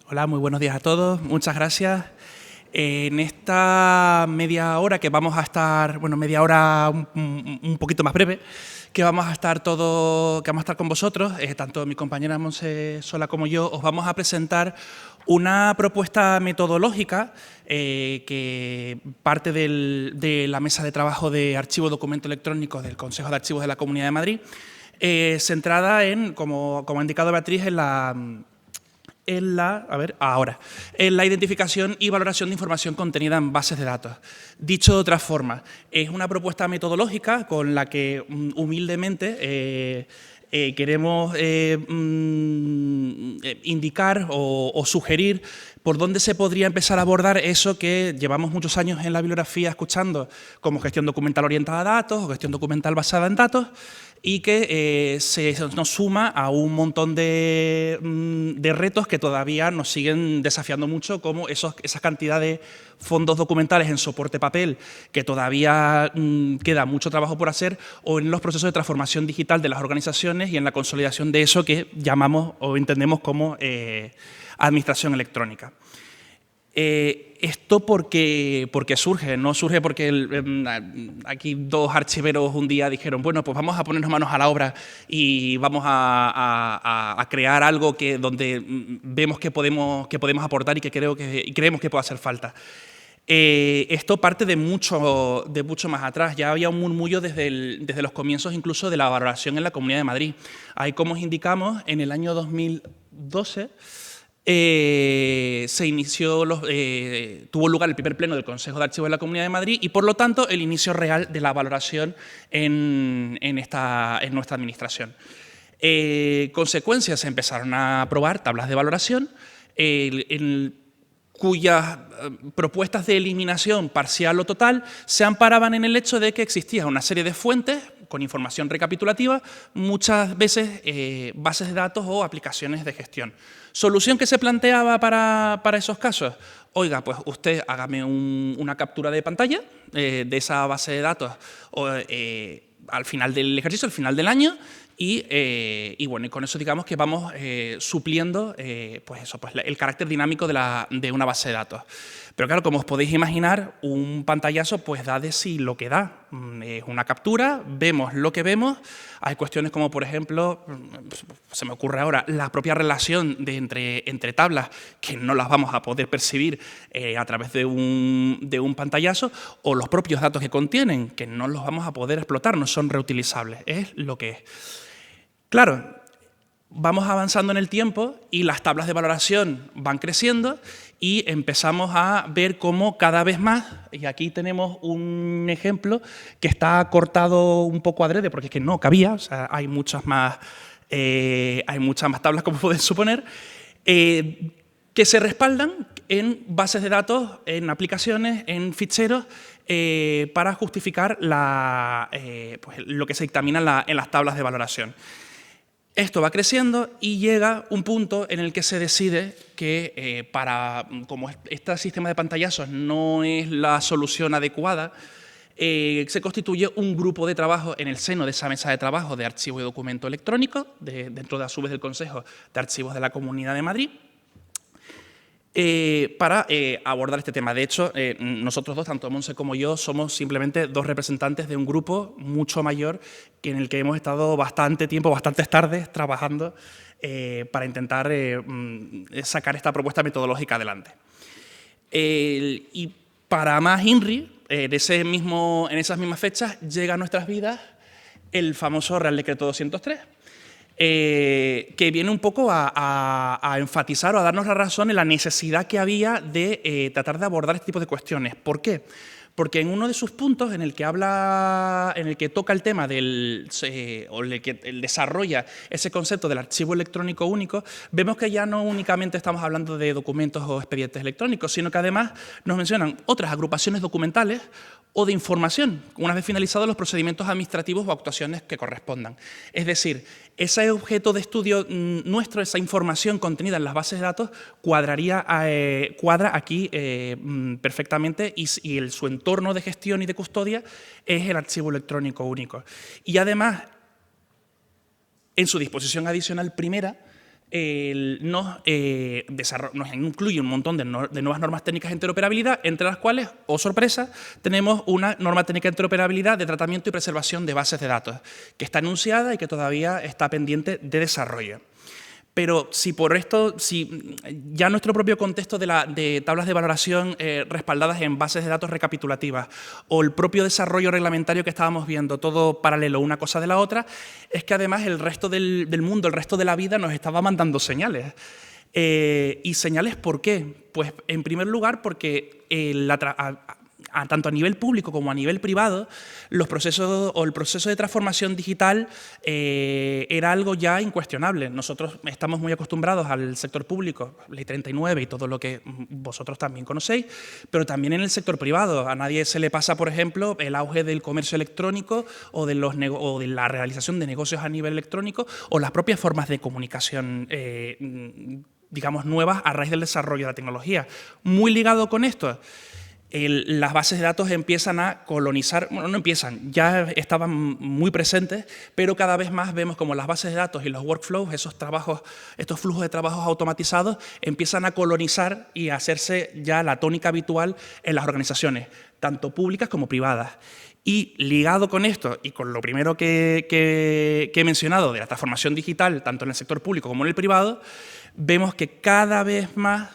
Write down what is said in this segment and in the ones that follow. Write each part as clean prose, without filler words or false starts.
Hola, muy buenos días a todos. Muchas gracias. En esta media hora que vamos a estar, bueno, media hora un poquito más breve, que vamos a estar con vosotros, tanto mi compañera Monse Sola como yo, os vamos a presentar una propuesta metodológica que parte de la mesa de trabajo de archivo documento electrónico del Consejo de Archivos de la Comunidad de Madrid, centrada en, como ha indicado Beatriz, en la identificación y valoración de información contenida en bases de datos. Dicho de otra forma, es una propuesta metodológica con la que humildemente queremos indicar o sugerir por dónde se podría empezar a abordar eso que llevamos muchos años en la bibliografía escuchando como gestión documental orientada a datos o gestión documental basada en datos, y que nos suma a un montón de retos que todavía nos siguen desafiando mucho, como esa cantidad de fondos documentales en soporte papel, que todavía queda mucho trabajo por hacer, o en los procesos de transformación digital de las organizaciones y en la consolidación de eso que llamamos o entendemos como administración electrónica. Esto porque surge, no surge porque aquí dos archiveros un día dijeron, bueno, pues vamos a ponernos manos a la obra y vamos a crear algo donde vemos que podemos aportar y que creemos que puede hacer falta. Esto parte de mucho más atrás. Ya había un murmullo desde los comienzos incluso de la valoración en la Comunidad de Madrid. Ahí, como os indicamos, en el año 2012 tuvo lugar el primer pleno del Consejo de Archivos de la Comunidad de Madrid y, por lo tanto, el inicio real de la valoración en nuestra administración. Consecuencias, se empezaron a aprobar tablas de valoración cuyas propuestas de eliminación parcial o total se amparaban en el hecho de que existía una serie de fuentes con información recapitulativa, muchas veces bases de datos o aplicaciones de gestión. ¿Solución que se planteaba para esos casos? Oiga, pues usted hágame una captura de pantalla de esa base de datos al final del ejercicio, al final del año, y bueno, y con eso digamos que vamos supliendo pues el carácter dinámico de una base de datos. Pero claro, como os podéis imaginar, un pantallazo pues da de sí lo que da. Es una captura, vemos lo que vemos. Hay cuestiones como, por ejemplo, se me ocurre ahora, la propia relación entre tablas, que no las vamos a poder percibir a través de un pantallazo, o los propios datos que contienen, que no los vamos a poder explotar, no son reutilizables. Es lo que es. Claro, vamos avanzando en el tiempo y las tablas de valoración van creciendo y empezamos a ver cómo cada vez más, y aquí tenemos un ejemplo que está cortado un poco adrede porque es que no cabía, o sea, hay muchas más tablas, como pueden suponer, que se respaldan en bases de datos, en aplicaciones, en ficheros, para justificar pues, lo que se dictamina en las tablas de valoración. Esto va creciendo y llega un punto en el que se decide que como este sistema de pantallazos no es la solución adecuada, se constituye un grupo de trabajo en el seno de esa mesa de trabajo de archivo y documento electrónico, dentro de a su vez del Consejo de Archivos de la Comunidad de Madrid, para abordar este tema. De hecho, nosotros dos, tanto Monse como yo, somos simplemente dos representantes de un grupo mucho mayor en el que hemos estado bastante tiempo, bastantes tardes, trabajando para intentar sacar esta propuesta metodológica adelante. Y para más INRI, en esas mismas fechas, llega a nuestras vidas el famoso Real Decreto 203, que viene un poco a enfatizar o a darnos la razón en la necesidad que había de tratar de abordar este tipo de cuestiones. ¿Por qué? Porque en uno de sus puntos, en el que toca el tema el que desarrolla ese concepto del archivo electrónico único, vemos que ya no únicamente estamos hablando de documentos o expedientes electrónicos, sino que además nos mencionan otras agrupaciones documentales o de información, una vez finalizados los procedimientos administrativos o actuaciones que correspondan. Es decir, ese objeto de estudio nuestro, esa información contenida en las bases de datos, cuadra aquí perfectamente, y su entorno de gestión y de custodia es el archivo electrónico único. Y además, en su disposición adicional primera, nos incluye un montón de nuevas normas técnicas de interoperabilidad, entre las cuales, oh sorpresa, tenemos una norma técnica de interoperabilidad de tratamiento y preservación de bases de datos, que está anunciada y que todavía está pendiente de desarrollo. Pero si ya nuestro propio contexto de tablas de valoración respaldadas en bases de datos recapitulativas o el propio desarrollo reglamentario que estábamos viendo, todo paralelo una cosa de la otra, es que además el resto del mundo, el resto de la vida nos estaba mandando señales. ¿Y señales por qué? Pues en primer lugar porque tanto a nivel público como a nivel privado, el proceso de transformación digital era algo ya incuestionable. Nosotros estamos muy acostumbrados al sector público, Ley 39 y todo lo que vosotros también conocéis, pero también en el sector privado. A nadie se le pasa, por ejemplo, el auge del comercio electrónico o de la realización de negocios a nivel electrónico o las propias formas de comunicación digamos, nuevas a raíz del desarrollo de la tecnología. Muy ligado con esto, las bases de datos empiezan a colonizar, bueno, no empiezan, ya estaban muy presentes, pero cada vez más vemos como las bases de datos y los workflows, estos flujos de trabajos automatizados, empiezan a colonizar y a hacerse ya la tónica habitual en las organizaciones, tanto públicas como privadas. Y ligado con esto, y con lo primero que he mencionado de la transformación digital, tanto en el sector público como en el privado, vemos que cada vez más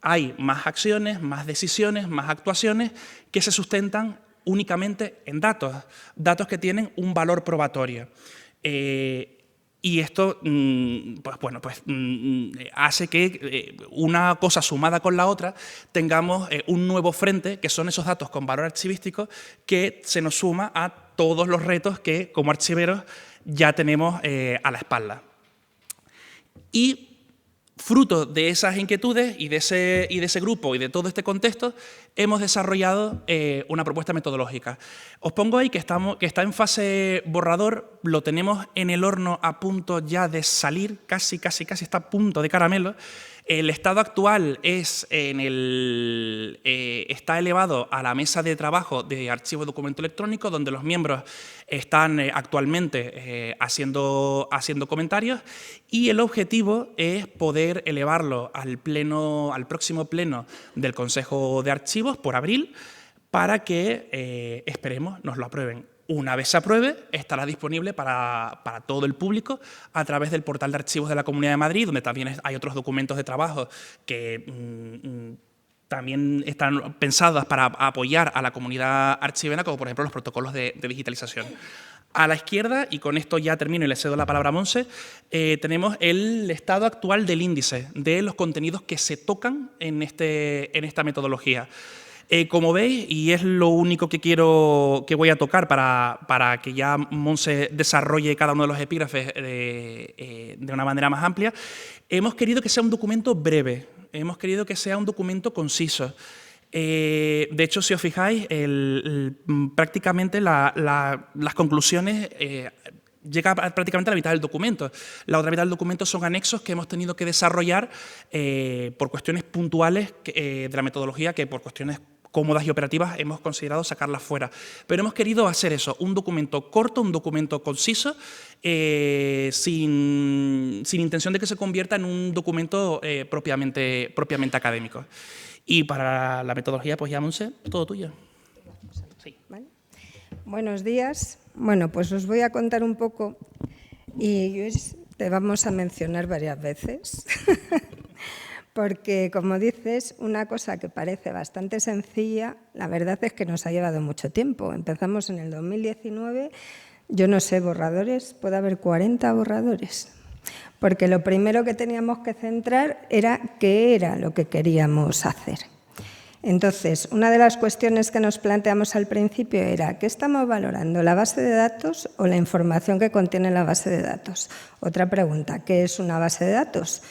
hay más acciones, más decisiones, más actuaciones que se sustentan únicamente en datos, datos que tienen un valor probatorio. Y esto hace que una cosa sumada con la otra tengamos un nuevo frente, que son esos datos con valor archivístico, que se nos suma a todos los retos que como archiveros ya tenemos a la espalda. Y fruto de esas inquietudes y de ese grupo y de todo este contexto, hemos desarrollado una propuesta metodológica. Os pongo ahí que está en fase borrador, lo tenemos en el horno a punto ya de salir, casi está a punto de caramelo. El estado actual está elevado a la mesa de trabajo de archivo de documento electrónico, donde los miembros están actualmente haciendo comentarios, y el objetivo es poder elevarlo al próximo pleno del Consejo de Archivos por abril, para que, esperemos, nos lo aprueben. Una vez se apruebe, estará disponible para todo el público a través del portal de archivos de la Comunidad de Madrid, donde también hay otros documentos de trabajo que también están pensados para apoyar a la comunidad archivera, como por ejemplo los protocolos de digitalización. A la izquierda, y con esto ya termino y le cedo la palabra a Montse, tenemos el estado actual del índice de los contenidos que se tocan en esta metodología. Como veis, y es lo único que voy a tocar para que ya Montse desarrolle cada uno de los epígrafes de una manera más amplia, hemos querido que sea un documento breve, hemos querido que sea un documento conciso. De hecho, si os fijáis, prácticamente las conclusiones llega prácticamente a la mitad del documento. La otra mitad del documento son anexos que hemos tenido que desarrollar por cuestiones puntuales de la metodología, que por cuestiones cómodas y operativas hemos considerado sacarlas fuera. Pero hemos querido hacer eso, un documento corto, un documento conciso, sin intención de que se convierta en un documento propiamente académico. Y para la metodología, pues ya, Montse, todo tuyo. Sí. ¿Vale? Buenos días. Bueno, pues os voy a contar un poco, y te vamos a mencionar varias veces, porque, como dices, una cosa que parece bastante sencilla, la verdad es que nos ha llevado mucho tiempo. Empezamos en el 2019, yo no sé, borradores, puede haber 40 borradores, porque lo primero que teníamos que centrar era qué era lo que queríamos hacer. Entonces, una de las cuestiones que nos planteamos al principio era ¿qué estamos valorando, la base de datos o la información que contiene la base de datos? Otra pregunta, ¿qué es una base de datos?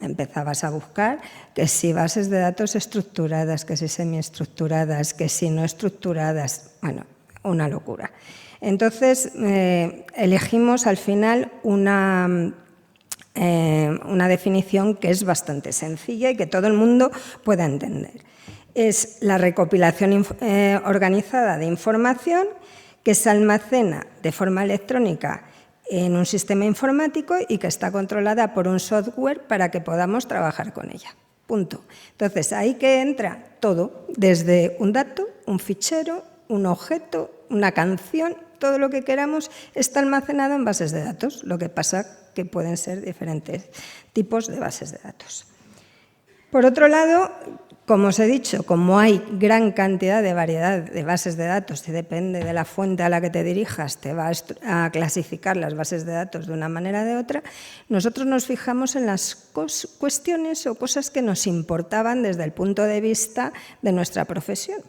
Empezabas a buscar que si bases de datos estructuradas, que si semiestructuradas, que si no estructuradas, bueno, una locura. Entonces, elegimos al final una definición que es bastante sencilla y que todo el mundo pueda entender. Es la recopilación organizada de información que se almacena de forma electrónica en un sistema informático y que está controlada por un software para que podamos trabajar con ella. Punto. Entonces, ahí que entra todo, desde un dato, un fichero, un objeto, una canción, todo lo que queramos está almacenado en bases de datos. Lo que pasa que pueden ser diferentes tipos de bases de datos. Por otro lado, como os he dicho, como hay gran cantidad de variedad de bases de datos y depende de la fuente a la que te dirijas, te va a clasificar las bases de datos de una manera o de otra, nosotros nos fijamos en las cuestiones o cosas que nos importaban desde el punto de vista de nuestra profesión.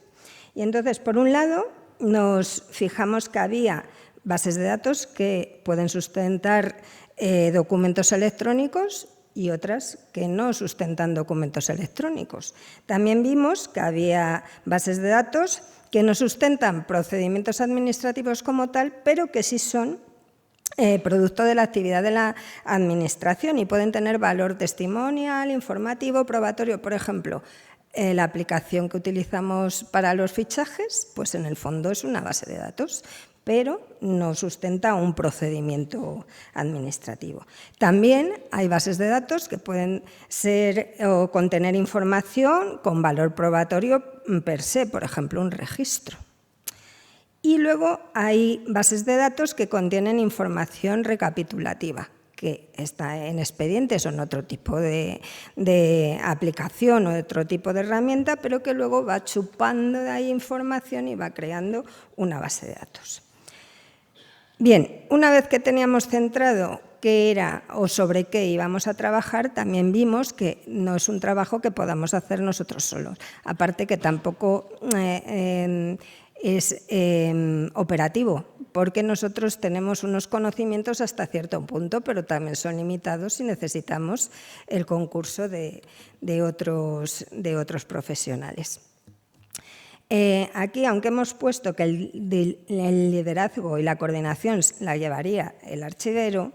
Y entonces, por un lado, nos fijamos que había bases de datos que pueden sustentar documentos electrónicos y otras que no sustentan documentos electrónicos. También vimos que había bases de datos que no sustentan procedimientos administrativos como tal, pero que sí son producto de la actividad de la administración y pueden tener valor testimonial, informativo, probatorio. Por ejemplo, la aplicación que utilizamos para los fichajes, pues en el fondo es una base de datos, pero no sustenta un procedimiento administrativo. También hay bases de datos que pueden ser o contener información con valor probatorio per se, por ejemplo, un registro. Y luego hay bases de datos que contienen información recapitulativa, que está en expedientes o en otro tipo de aplicación o otro tipo de herramienta, pero que luego va chupando de ahí información y va creando una base de datos. Bien, una vez que teníamos centrado qué era o sobre qué íbamos a trabajar, también vimos que no es un trabajo que podamos hacer nosotros solos. Aparte que tampoco es operativo, porque nosotros tenemos unos conocimientos hasta cierto punto, pero también son limitados y necesitamos el concurso de otros profesionales. Aquí, aunque hemos puesto que el liderazgo y la coordinación la llevaría el archivero,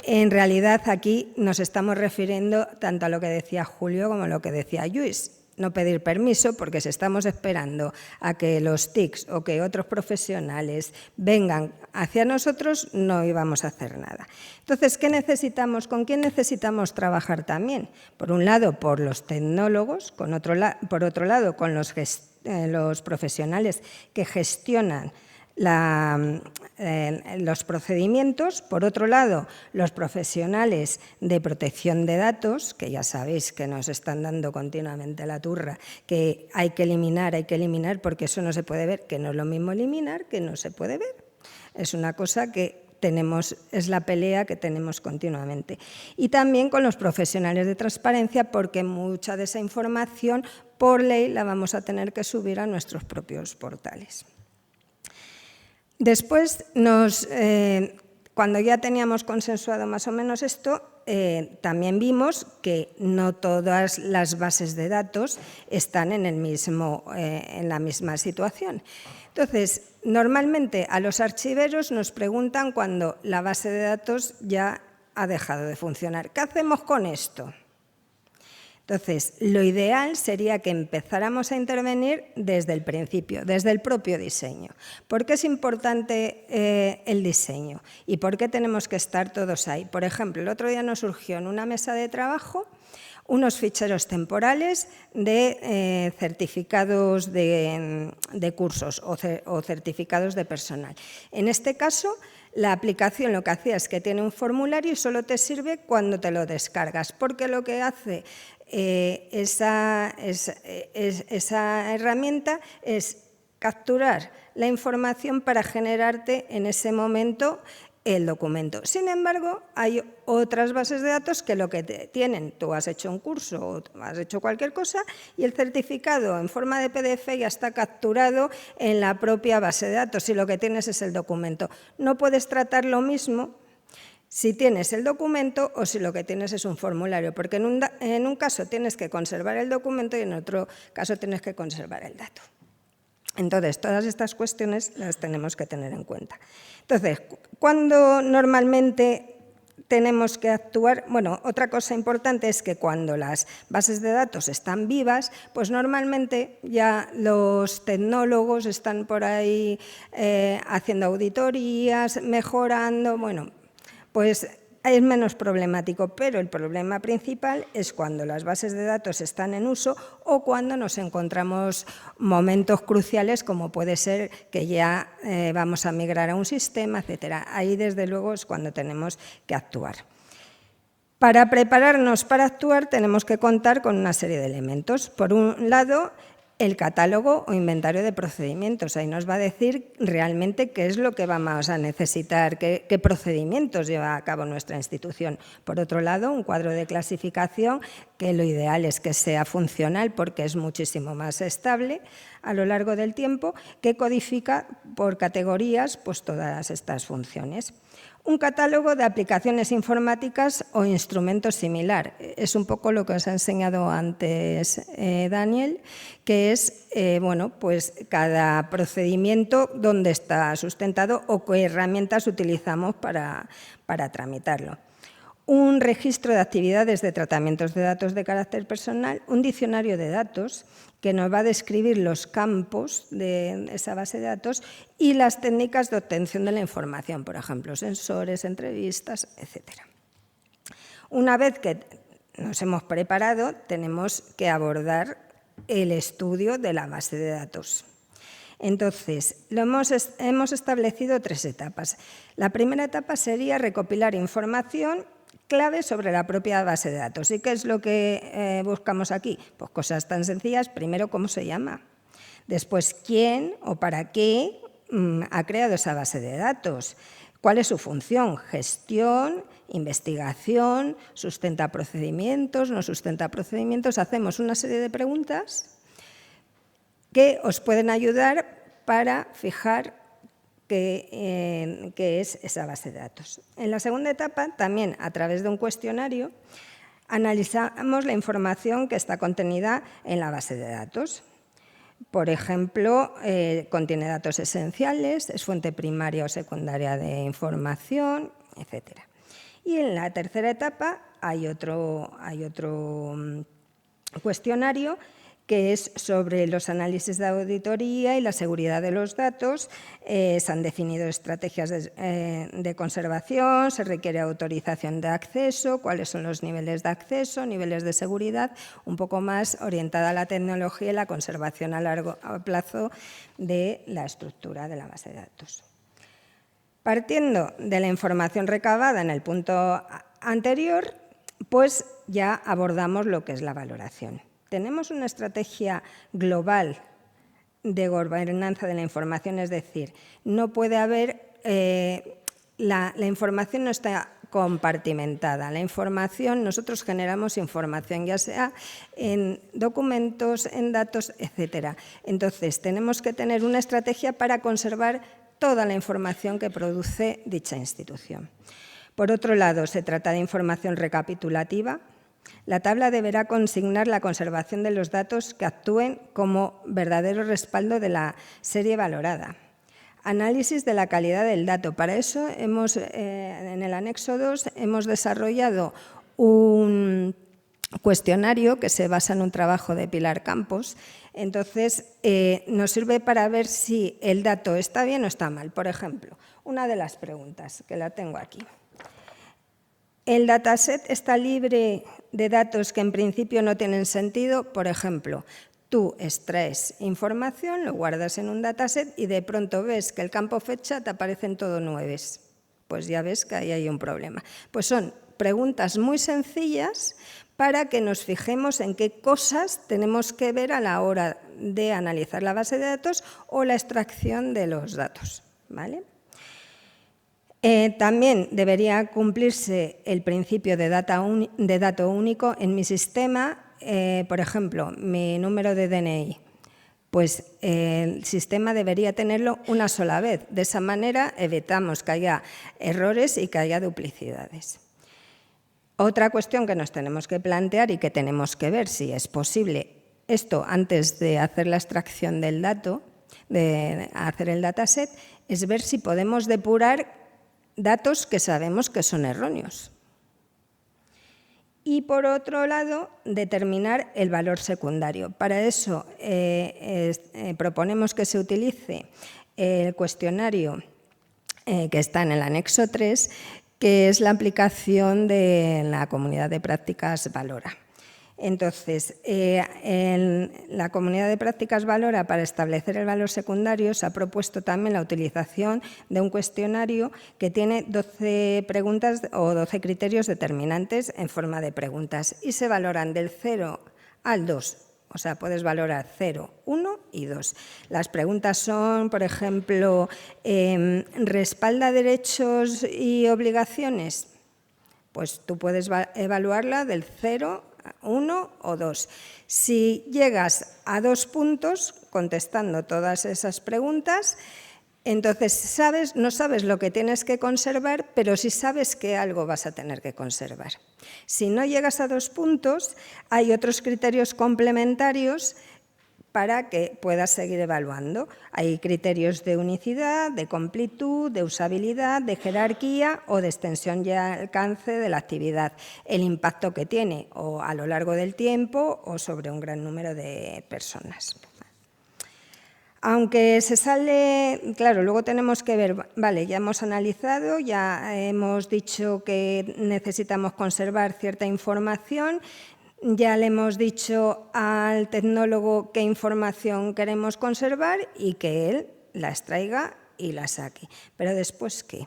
en realidad aquí nos estamos refiriendo tanto a lo que decía Julio como a lo que decía Lluís. No pedir permiso, porque si estamos esperando a que los TICs o que otros profesionales vengan hacia nosotros, no íbamos a hacer nada. Entonces, ¿qué necesitamos? ¿Con quién necesitamos trabajar también? Por un lado, por los tecnólogos, por otro lado, con los profesionales que gestionan los procedimientos, por otro lado, los profesionales de protección de datos, que ya sabéis que nos están dando continuamente la turra, que hay que eliminar, porque eso no se puede ver, que no es lo mismo eliminar que no se puede ver. Es una cosa que es la pelea que tenemos continuamente. Y también con los profesionales de transparencia, porque mucha de esa información, por ley, la vamos a tener que subir a nuestros propios portales. Después, cuando ya teníamos consensuado más o menos esto, también vimos que no todas las bases de datos están en la misma situación. Entonces, normalmente a los archiveros nos preguntan cuando la base de datos ya ha dejado de funcionar. ¿Qué hacemos con esto? Entonces, lo ideal sería que empezáramos a intervenir desde el principio, desde el propio diseño. ¿Por qué es importante el diseño? ¿Y por qué tenemos que estar todos ahí? Por ejemplo, el otro día nos surgió en una mesa de trabajo unos ficheros temporales de certificados de cursos o certificados de personal. En este caso, la aplicación lo que hacía es que tiene un formulario y solo te sirve cuando te lo descargas, porque lo que hace esa herramienta es capturar la información para generarte en ese momento el documento. Sin embargo, hay otras bases de datos que lo que tienen, tú has hecho un curso o has hecho cualquier cosa y el certificado en forma de PDF ya está capturado en la propia base de datos y lo que tienes es el documento. No puedes tratar lo mismo si tienes el documento o si lo que tienes es un formulario, porque en un caso tienes que conservar el documento y en otro caso tienes que conservar el dato. Entonces, todas estas cuestiones las tenemos que tener en cuenta. Entonces, ¿cuándo normalmente tenemos que actuar? Bueno, otra cosa importante es que cuando las bases de datos están vivas, pues normalmente ya los tecnólogos están por ahí haciendo auditorías, mejorando, bueno, Pues es menos problemático, pero el problema principal es cuando las bases de datos están en uso o cuando nos encontramos momentos cruciales, como puede ser que ya vamos a migrar a un sistema, etcétera. Ahí, desde luego, es cuando tenemos que actuar. Para prepararnos para actuar tenemos que contar con una serie de elementos. Por un lado, el catálogo o inventario de procedimientos. Ahí nos va a decir realmente qué es lo que vamos a necesitar, qué procedimientos lleva a cabo nuestra institución. Por otro lado, un cuadro de clasificación, que lo ideal es que sea funcional porque es muchísimo más estable a lo largo del tiempo, que codifica por categorías pues, todas estas funciones. Un catálogo de aplicaciones informáticas o instrumentos similar. Es un poco lo que os ha enseñado antes Daniel, que es bueno, pues cada procedimiento dónde está sustentado o qué herramientas utilizamos para tramitarlo. Un registro de actividades de tratamientos de datos de carácter personal, un diccionario de datos que nos va a describir los campos de esa base de datos y las técnicas de obtención de la información, por ejemplo, sensores, entrevistas, etc. Una vez que nos hemos preparado, tenemos que abordar el estudio de la base de datos. Entonces, hemos establecido 3 etapas. La primera etapa sería recopilar información clave sobre la propia base de datos. ¿Y qué es lo que buscamos aquí? Pues cosas tan sencillas. Primero, ¿cómo se llama? Después, ¿quién o para qué ha creado esa base de datos? ¿Cuál es su función? Gestión, investigación, sustenta procedimientos, no sustenta procedimientos. Hacemos una serie de preguntas que os pueden ayudar para fijar qué es esa base de datos. En la segunda etapa, también a través de un cuestionario, analizamos la información que está contenida en la base de datos. Por ejemplo, contiene datos esenciales, es fuente primaria o secundaria de información, etc. Y en la tercera etapa hay otro cuestionario que es sobre los análisis de auditoría y la seguridad de los datos. Se han definido estrategias de conservación, se requiere autorización de acceso, cuáles son los niveles de acceso, niveles de seguridad, un poco más orientada a la tecnología y la conservación a largo plazo de la estructura de la base de datos. Partiendo de la información recabada en el punto anterior, pues ya abordamos lo que es la valoración. Tenemos una estrategia global de gobernanza de la información, es decir, no puede haber, la información no está compartimentada. La información, nosotros generamos información, ya sea en documentos, en datos, etc. Entonces, tenemos que tener una estrategia para conservar toda la información que produce dicha institución. Por otro lado, se trata de información recapitulativa. La tabla deberá consignar la conservación de los datos que actúen como verdadero respaldo de la serie valorada. Análisis de la calidad del dato. Para eso, en el anexo 2, hemos desarrollado un cuestionario que se basa en un trabajo de Pilar Campos. Entonces, nos sirve para ver si el dato está bien o está mal. Por ejemplo, una de las preguntas, que la tengo aquí. ¿El dataset está libre de datos que en principio no tienen sentido? Por ejemplo, tú extraes información, lo guardas en un dataset y de pronto ves que el campo fecha te aparecen todo 9. Pues ya ves que ahí hay un problema. Pues son preguntas muy sencillas para que nos fijemos en qué cosas tenemos que ver a la hora de analizar la base de datos o la extracción de los datos, ¿vale? También debería cumplirse el principio de dato único en mi sistema. Por ejemplo, mi número de DNI. Pues el sistema debería tenerlo una sola vez. De esa manera evitamos que haya errores y que haya duplicidades. Otra cuestión que nos tenemos que plantear y que tenemos que ver si es posible esto antes de hacer la extracción del dato, de hacer el dataset, es ver si podemos depurar datos que sabemos que son erróneos. Y, por otro lado, determinar el valor secundario. Para eso proponemos que se utilice el cuestionario que está en el anexo 3, que es la aplicación de la comunidad de prácticas Valora. Entonces, en la comunidad de prácticas Valora, para establecer el valor secundario, se ha propuesto también la utilización de un cuestionario que tiene 12 preguntas o 12 criterios determinantes en forma de preguntas y se valoran del 0 al 2. O sea, puedes valorar 0, 1 y 2. Las preguntas son, por ejemplo, ¿respalda derechos y obligaciones? Pues tú puedes evaluarla del 0, 1 o 2. Si llegas a 2 puntos contestando todas esas preguntas, entonces no sabes lo que tienes que conservar, pero sí sabes que algo vas a tener que conservar. Si no llegas a 2 puntos, hay otros criterios complementarios para que puedas seguir evaluando. Hay criterios de unicidad, de completud, de usabilidad, de jerarquía o de extensión y alcance de la actividad, el impacto que tiene o a lo largo del tiempo o sobre un gran número de personas. Aunque se sale, claro, luego tenemos que ver, vale, ya hemos analizado, ya hemos dicho que necesitamos conservar cierta información, ya le hemos dicho al tecnólogo qué información queremos conservar y que él la extraiga y la saque. Pero después, ¿qué?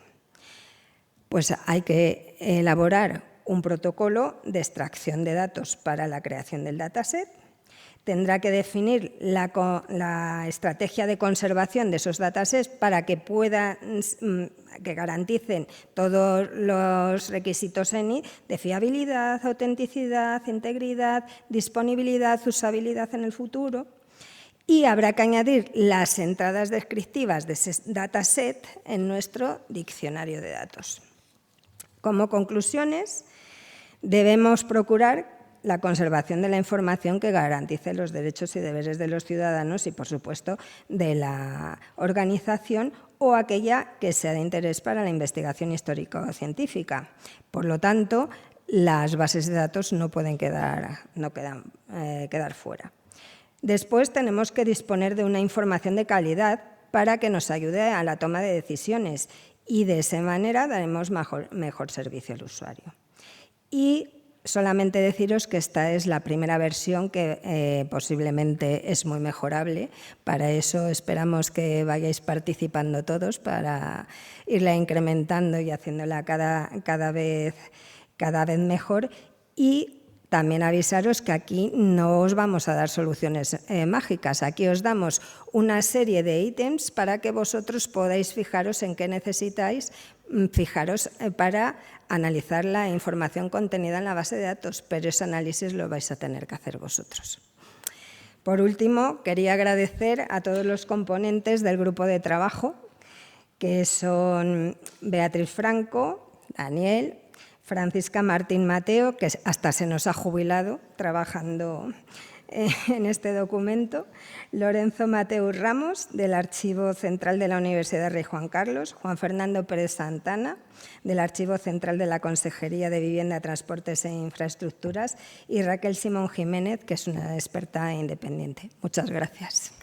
Pues hay que elaborar un protocolo de extracción de datos para la creación del dataset. Tendrá que definir la estrategia de conservación de esos datasets para que que garanticen todos los requisitos ENI de fiabilidad, autenticidad, integridad, disponibilidad, usabilidad en el futuro. Y habrá que añadir las entradas descriptivas de ese dataset en nuestro diccionario de datos. Como conclusiones, debemos procurar la conservación de la información que garantice los derechos y deberes de los ciudadanos y, por supuesto, de la organización o aquella que sea de interés para la investigación histórico-científica. Por lo tanto, las bases de datos no pueden quedar fuera. Después, tenemos que disponer de una información de calidad para que nos ayude a la toma de decisiones y, de esa manera, daremos mejor servicio al usuario. Y solamente deciros que esta es la primera versión que posiblemente es muy mejorable. Para eso esperamos que vayáis participando todos para irla incrementando y haciéndola cada vez mejor. Y también avisaros que aquí no os vamos a dar soluciones mágicas. Aquí os damos una serie de ítems para que vosotros podáis fijaros en qué necesitáis para analizar la información contenida en la base de datos, pero ese análisis lo vais a tener que hacer vosotros. Por último, quería agradecer a todos los componentes del grupo de trabajo, que son Beatriz Franco, Daniel, Francisca Martín Mateo, que hasta se nos ha jubilado trabajando en este documento, Lorenzo Mateus Ramos, del Archivo Central de la Universidad Rey Juan Carlos, Juan Fernando Pérez Santana, del Archivo Central de la Consejería de Vivienda, Transportes e Infraestructuras, y Raquel Simón Jiménez, que es una experta independiente. Muchas gracias.